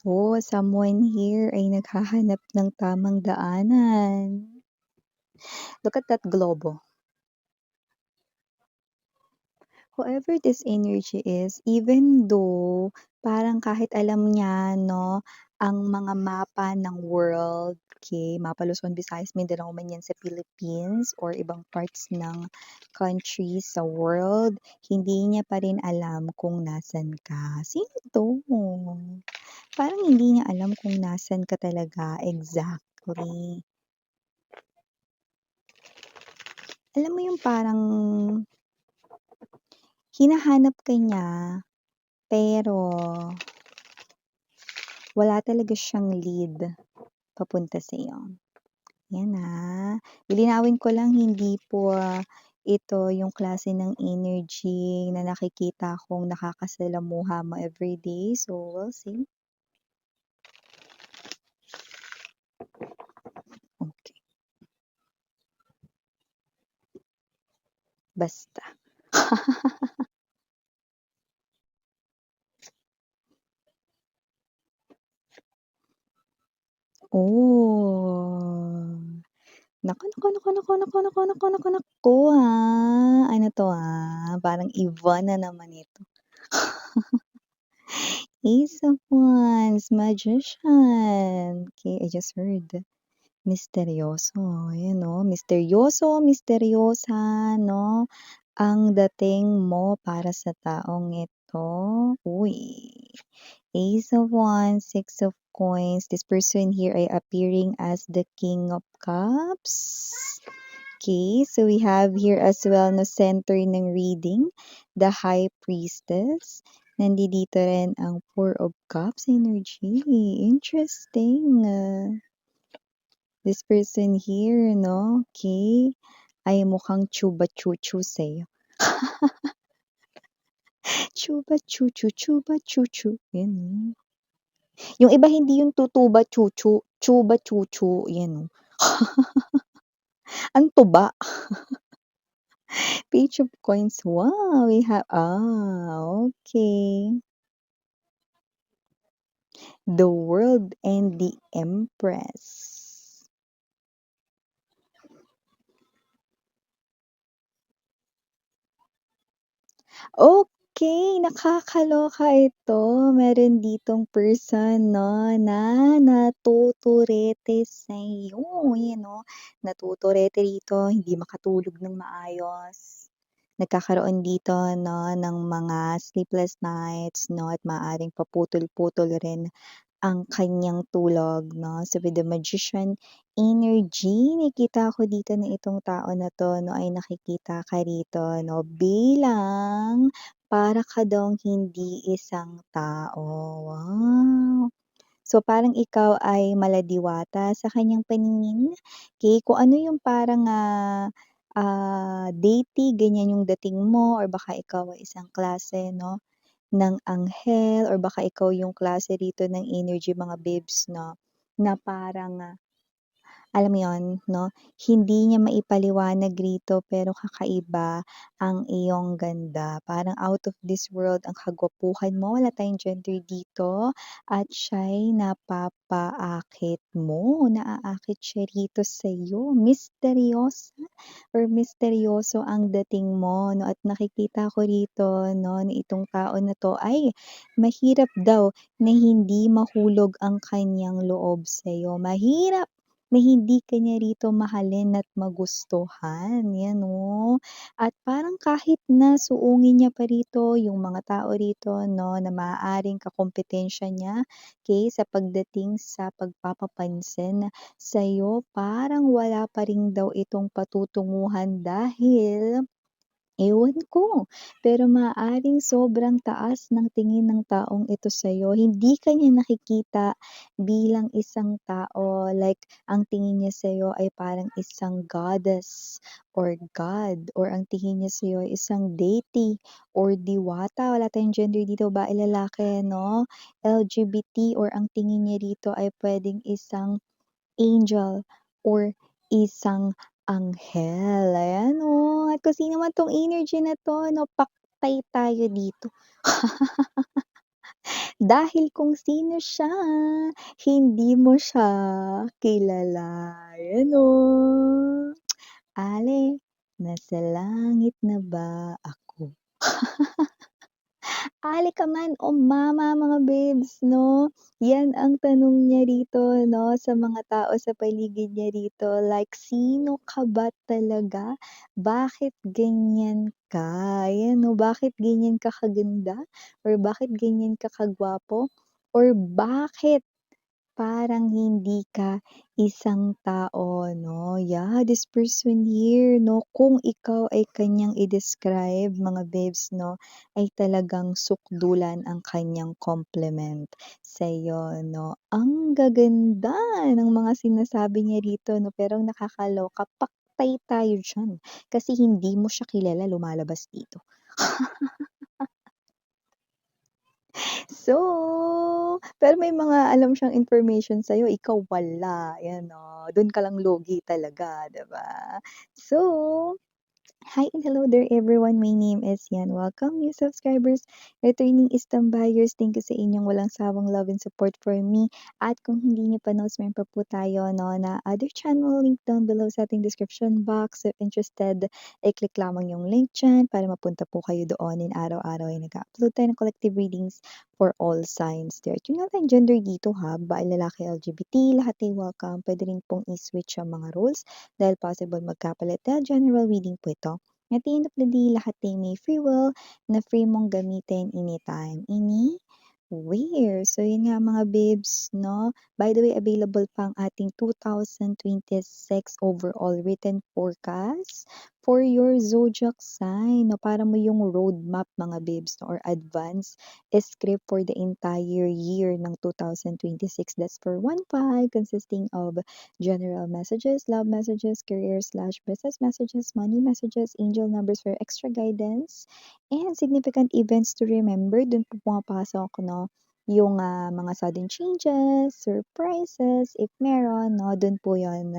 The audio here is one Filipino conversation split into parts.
Oh, someone here ay naghahanap ng tamang daanan. Look at that globo. Whoever this energy is, even though parang kahit alam niya 'no, ang mga mapa ng world, okay, mapa Luzon, Visayas, Mindanao man 'yan sa Philippines or ibang parts ng countries sa world, hindi niya pa rin alam kung nasan ka. Sino 'to? Parang hindi niya alam kung nasan ka talaga exactly. Alam mo yung parang hinahanap ka niya, pero wala talaga siyang lead papunta sa'yo. 'Yan, lilinawin ko lang hindi po, ito yung klase ng energy na nakikita kong nakakasalamuha mo everyday. So, we'll see. Okey, basta. Oh. Naku, naku, naku, naku, naku, naku, naku, naku, naku, ano 'to, parang iba na naman ito. Ace of Wands, Magician. Okay, I just heard misteryoso, ayan 'no, misteryoso, misteryosa 'no, ang dating mo para sa taong ito. Uy, Ace of Wands, Six of Coins, this person here ay appearing as the King of Cups. Okay, so we have here as well no center ng reading, the High Priestess. Nandito rin ang Four of Cups energy. Interesting. This person here, no? Okay, ay mukhang chuba chuchu sa'yo. Chuba chuchu, chuba chuchu. Yan, yung iba hindi yung tutuba chuchu, chuba chuchu. Yan, ang tuba. Page of Coins. Wow, we have, okay. The World and the Empress. Okay, nakakaloka ito. Meron ditong person 'no, na natuturete sa'yo, yan 'no. Natuturete rito, hindi makatulog ng maayos. Nagkakaroon dito 'no, ng mga sleepless nights 'no, at maaaring paputol-putol rin ang kanyang tulog 'no. So, with the magician energy, nakikita ko dito na itong tao na 'to 'no, ay nakikita ka rito 'no, bilang para ka daw hindi isang tao. Wow! So, parang ikaw ay maladiwata sa kanyang paningin, okey. Kung ano yung parang, deity, ganyan yung dating mo or baka ikaw ay isang klase 'no, ng anghel or baka ikaw yung klase rito ng energy mga babes 'no, na parang, alam mo yun 'no, hindi niya maipaliwanag rito pero kakaiba ang iyong ganda. Parang out of this world ang kagwapuhan mo, wala tayong gender dito at siya'y napapaakit mo, naaakit siya rito sa'yo. Misteryosa or misteryoso ang dating mo 'no, at nakikita ko rito 'no, na itong tao na 'to ay mahirap daw na hindi mahulog ang kanyang loob sa'yo. Mahirap na hindi ka niya rito mahalin at magustuhan, 'yan oh. At parang kahit na suungin niya pa rito yung mga tao rito 'no, na maaaring kakumpetensya niya, okey, sa pagdating sa pagpapapansin sa'yo, parang wala pa rin daw itong patutunguhan dahil ewan ko, pero maaaring sobrang taas ng tingin ng taong ito sa'yo. Hindi ka niya nakikita bilang isang tao, like ang tingin niya sa'yo ay parang isang goddess or god or ang tingin niya sa'yo ay isang deity or diwata. Wala tayong gender dito, babae, lalaki 'no, LGBT or ang tingin niya rito ay puwedeng isang angel or isang anghel. Ayan, at kung sino man 'tong energy na 'to 'no, paktay tayo dito. Dahil kung sino siya, hindi mo siya kilala, gano'n. Ale, nasa langit na ba ako? Ali ka man o mama mga babes 'no? Yan ang tanong niya rito 'no, sa mga tao sa paligid niya rito, like, "Sino ka ba talaga? Bakit ganyan ka?" Ayan 'no, bakit ganyan ka kaganda or bakit ganyan ka kagwapo or bakit parang hindi ka isang tao 'no. Yeah, this person here 'no, kung ikaw ay kanyang i-describe mga babes 'no, ay talagang sukdulan ang kanyang compliment sa'yo 'no. Ang gaganda ng mga sinasabi niya rito 'no, pero ang nakakaloka, paktay tayo diyan kasi hindi mo siya kilala lumalabas dito. So, pero may mga alam siyang information sa'yo, ikaw wala, ayan oh, dun ka lang lugi talaga, 'di ba? So, hi and hello there everyone. My name is Yan. Welcome new subscribers, returning Istam buyers. Thank you sa inyong walang sawang love and support for me. At kung hindi niyo pa knows, meron pa po tayo no, na other channel link down below sa ating description box. If interested, i-click lamang yung link dyan para mapunta po kayo doon. In araw-araw ay nag-upload tayo ng collective readings for all signs there. At yun nga tayong gender dito ha, babae, lalaki, LGBT, lahat ay welcome. Pwede rin pong i-switch ang mga roles dahil possible magkapalit dahil general reading po ito. At the end of the day, lahat ay may free will na free mong gamitin anytime, anywhere. So, yun nga mga babes, no? By the way, available pa ang ating 2026 overall written forecast for your zodiac sign, no? Para mo yung roadmap, mga babes, no? Or advance script for the entire year ng 2026. That's for 1-5, consisting of general messages, love messages, career/business messages, money messages, angel numbers for extra guidance, and significant events to remember. Dun po pumapasok, no, yung mga sudden changes, surprises, if meron, no, dun po yon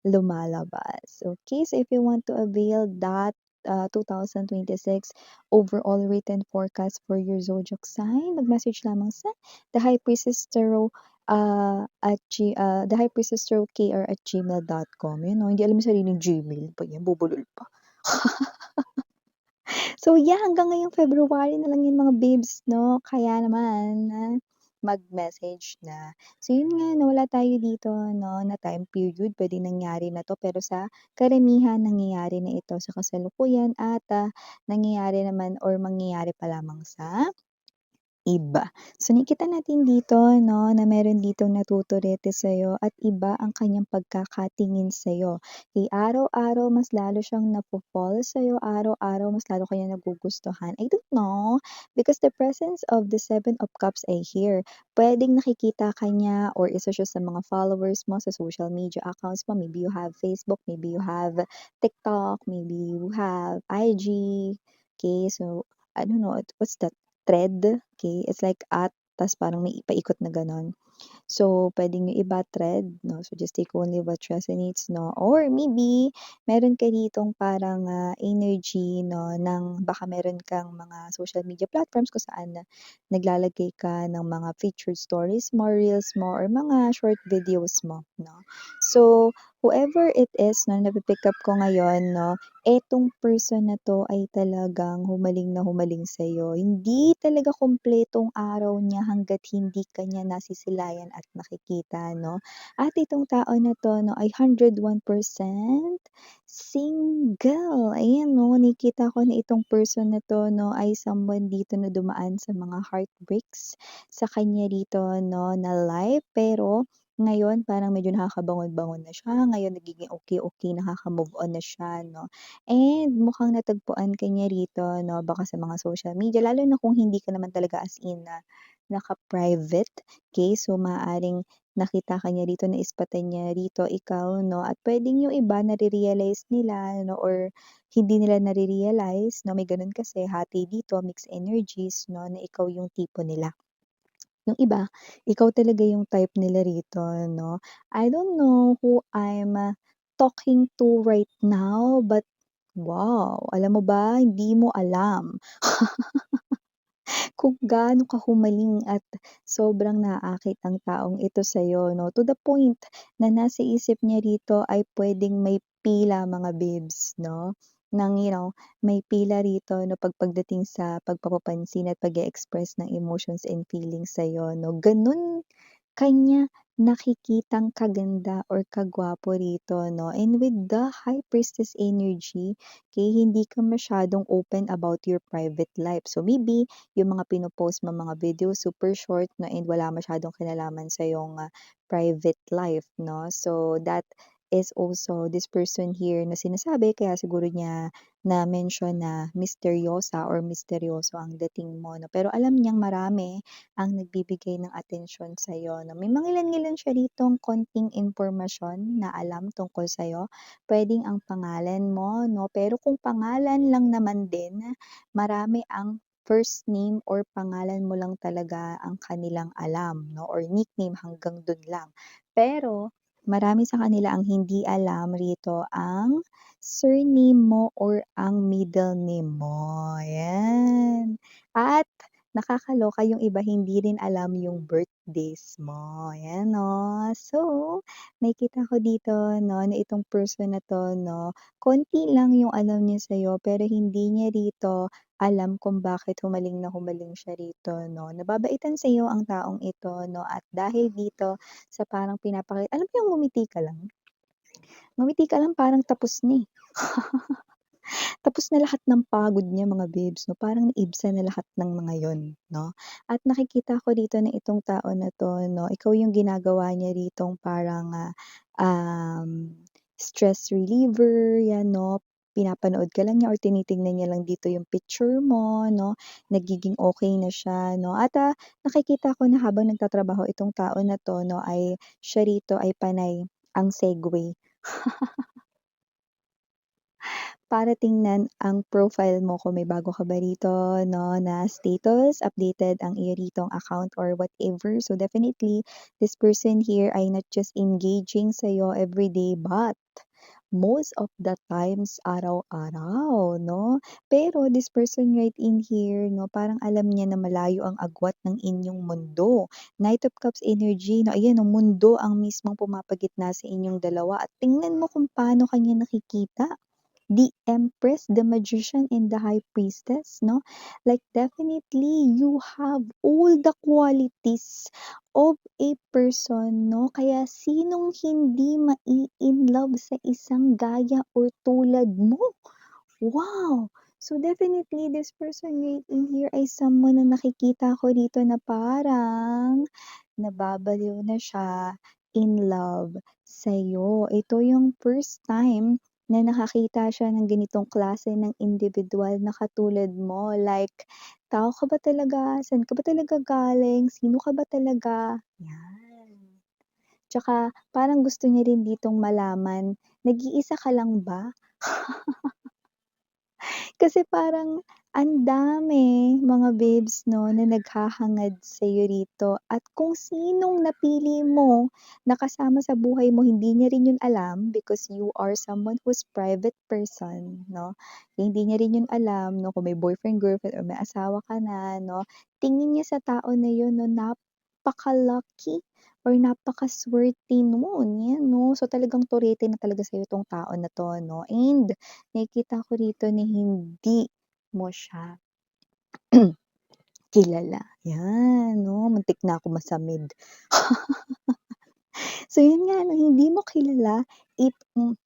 lumalabas. Okay, so if you want to avail that 2026 overall written forecast for your zodiac sign, mag-message lamang sa The High Priestess Tarot thehypersisterokr@gmail.com. Yun 'no, hindi alam yung sariling Gmail pa yan, bubulol pa. So yeah, hanggang ngayong February na lang yan mga babes 'no, kaya naman mag-message na. So yun nga 'no, wala tayo dito 'no, na time period, puwedeng nangyari na 'to, pero sa karamihan nangyayari na ito sa kasalukuyan at nangyayari naman or mangyayari pa lamang sa iba. So, nakikita natin dito 'no, na meron ditong natuturete sa'yo at iba ang kanyang pagkakatingin sa'yo. Araw-araw mas lalo siyang napo-fall sa'yo, araw-araw mas lalo ka niyang nagugustuhan. I don't know, because the presence of the 7 of Cups ay here. Puwedeng nakikita ka niya or isa siya sa mga followers mo sa social media accounts mo. Maybe you have Facebook, maybe you have TikTok, maybe you have IG. Okay, so I don't know, what's that? Thread, okay? It's like at, tas parang may paikot na gano'n. So, puwedeng yung iba thread 'no, so just take only what resonates 'no, or maybe meron ka ditong parang, energy 'no, ng baka meron kang mga social media platforms kung saan naglalagay ka ng mga featured stories mo, reels mo, or mga short videos mo 'no. So, whoever it is 'no, napi-pick up ko ngayon 'no, etong person na 'to ay talagang humaling na humaling sa'yo. Hindi talaga kumpletong araw niya hangga't hindi ka niya nasisilayan at nakikita 'no. At itong tao na 'to 'no ay 101% single. Ayan 'no, nakikita ko na itong person na 'to 'no ay someone dito na dumaan sa mga heartbreaks sa kanya dito 'no na life. Pero ngayon parang medyo nakakabangon-bangon na siya, ngayon nagiging okey-okey, nakaka-move on na siya 'no. And mukhang natagpuan ka niya rito 'no, baka sa mga social media, lalo na kung hindi ka naman talaga as in na naka-private, okay. So, maaaring nakita ka niya rito, naispatan niya rito ikaw 'no, at puwedeng yung iba nare-realize nila 'no or hindi nila nare-realize 'no, may gano'n kasi hati dito, mixed energies 'no, na ikaw yung tipo nila. Yung iba, ikaw talaga yung type nila rito 'no. I don't know who I'm talking to right now, but wow, alam mo ba, hindi mo alam kung gaano ka humaling at sobrang naaakit ang taong ito sa'yo 'no, to the point na nasa isip niya rito ay puwedeng may pila mga bibs 'no, may pila rito 'no pagdating sa pagpapapansin at pag-e-express ng emotions and feelings sa'yo 'no. Gano'n kanya nakikitang kaganda or kagwapo rito 'no, and with the High Priestess energy, hindi ka masyadong open about your private life. So maybe yung mga pino-post mo mga video super short 'no, and wala masyadong kinalaman sa iyong, private life 'no. So that is also this person here na sinasabi kaya siguro niya na-mention na misteryosa or misteryoso ang dating mo 'no. Pero alam niyang marami ang nagbibigay ng atensyon sa'yo 'no. May mangilan-ngilan siya ditong konting impormasyon na alam tungkol sa'yo. Puwedeng ang pangalan mo 'no, pero kung pangalan lang naman din, marami ang first name or pangalan mo lang talaga ang kanilang alam 'no, or nickname hanggang dun lang. Pero marami sa kanila ang hindi alam rito ang surname mo or ang middle name mo, 'yan. At nakakaloka yung iba hindi rin alam yung birthdays mo, ayan 'no. So, nakikita ko dito 'no, na itong person na 'to 'no, konti lang yung alam niya sa'yo pero hindi niya rito alam kung bakit humaling na humaling siya rito 'no. Nababaitan sa'yo ang taong ito 'no, at dahil dito sa parang alam mo yung ngumiti ka lang parang tapos na, eh. Tapos na lahat ng pagod niya mga babes 'no, parang naibsan na lahat ng mga yon 'no. At nakikita ko dito na itong tao na 'to 'no, ikaw yung ginagawa niya ritong parang, stress reliever 'yan 'no. Pinapanood ka lang niya or tinitingnan niya lang dito yung picture mo 'no, nagiging okey na siya 'no. At, nakikita ko na habang nagtatrabaho itong tao na 'to 'no, ay siya rito ay panay ang segue. Para tingnan ang profile mo kung may bago ka ba rito 'no, na status, updated ang iyo ritong account or whatever. So definitely, this person here ay not just engaging sa'yo everyday but most of the times araw-araw 'no. Pero this person right in here 'no, parang alam niya na malayo ang agwat ng inyong mundo. Knight of Cups energy 'no, ayan 'no, mundo ang mismong pumapagitna sa inyong dalawa at tingnan mo kung paano ka niya nakikita. The Empress, the Magician, and the High Priestess, no? Like definitely you have all the qualities of a person, no? Kaya sinong hindi mai-in-love sa isang gaya or tulad mo? Wow! So definitely this person right in here ay someone na nakikita ko dito na parang nababaliw na siya, in love sa'yo. Ito yung first time na nakakita siya ng ganitong klase ng individual na katulad mo. Like, tao ka ba talaga? Saan ka ba talaga galing? Sino ka ba talaga? Yan. Tsaka parang gusto niya rin ditong malaman, nag-iisa ka lang ba? Kasi parang ang dami mga babes 'no, na naghahangad sa'yo rito at kung sinong napili mo na kasama sa buhay mo hindi niya rin 'yun alam because you are someone who's private person 'no. Hindi niya rin 'yun alam 'no, kung may boyfriend, girlfriend or may asawa ka na 'no. Tingin niya sa tao na 'yun 'no, napaka-lucky or napakasuwerte nun, 'yan 'no. So talagang turete na talaga sa'yo 'tong tao na 'to 'no, and nakikita ko rito na hindi mo siya kilala, 'yan 'no, muntik na ako masamid. So yun nga 'no, hindi mo kilala itong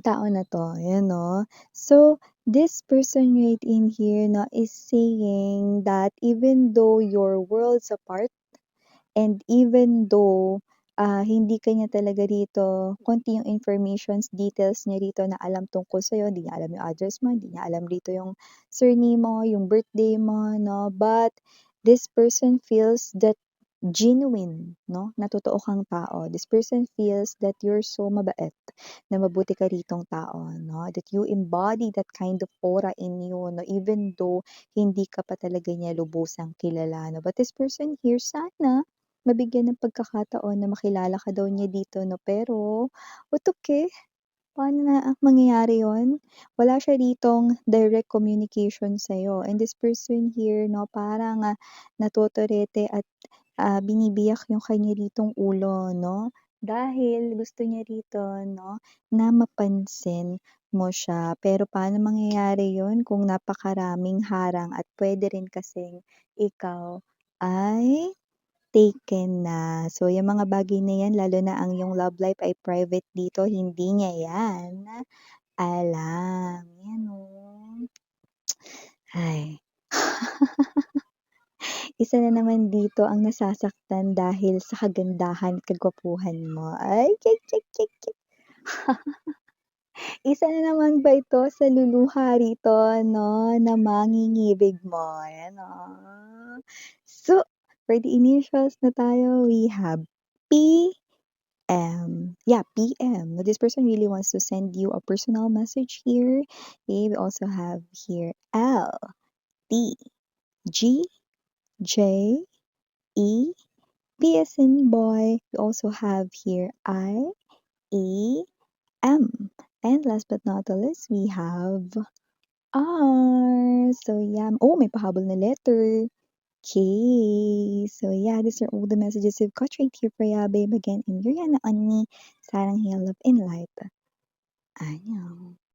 tao na 'to, 'yan 'no. So, this person right in here 'no, is saying that even though your worlds apart and even though, hindi ka niya talaga rito konti yung informations, details niya rito na alam tungkol sa'yo, hindi niya alam yung address mo, hindi niya alam rito yung surname mo, yung birthday mo 'no, but this person feels that genuine 'no, na totoo kang tao. This person feels that you're so mabait, na mabuti ka ritong tao 'no, that you embody that kind of aura in you 'no, even though hindi ka pa talaga niya lubusang kilala 'no. But this person here sana mabigyan ng pagkakataon na makilala ka daw niya dito 'no, pero, "Otokey, Paano na mangyayari yun? Wala siya ditong direct communication sa'yo and this person here 'no, parang, natotorete at, binibiyak yung kanya ritong ulo 'no, dahil gusto niya rito 'no, na mapansin mo siya. Pero paano mangyayari yun kung napakaraming harang at puwede rin kasing ikaw ay taken na. So, yung mga bagay na yan lalo na ang iyong love life ay private dito, hindi niya yan alam. Yan oh. Ay, isa na naman dito ang nasasaktan dahil sa kagandahan, kagwapuhan mo. Ay, kyek, kyek, kyek, kyek. Isa na naman ba ito sa luluha rito 'no, na mangingibig mo, ayan, oh. So, for the initials na tayo, we have P yeah, PM. Now, this person really wants to send you a personal message here. Okay, we also have here L, T, G, J, E, B as in boy. We also have here I, E, M. And last but not the least, we have R. So yeah. Oh, may pahabol na letter. Okay. So yeah, these are all the messages we've got right here for ya, babe. Again, and you're Yana Ani, Sarang Hill Love in Light. Annyeong.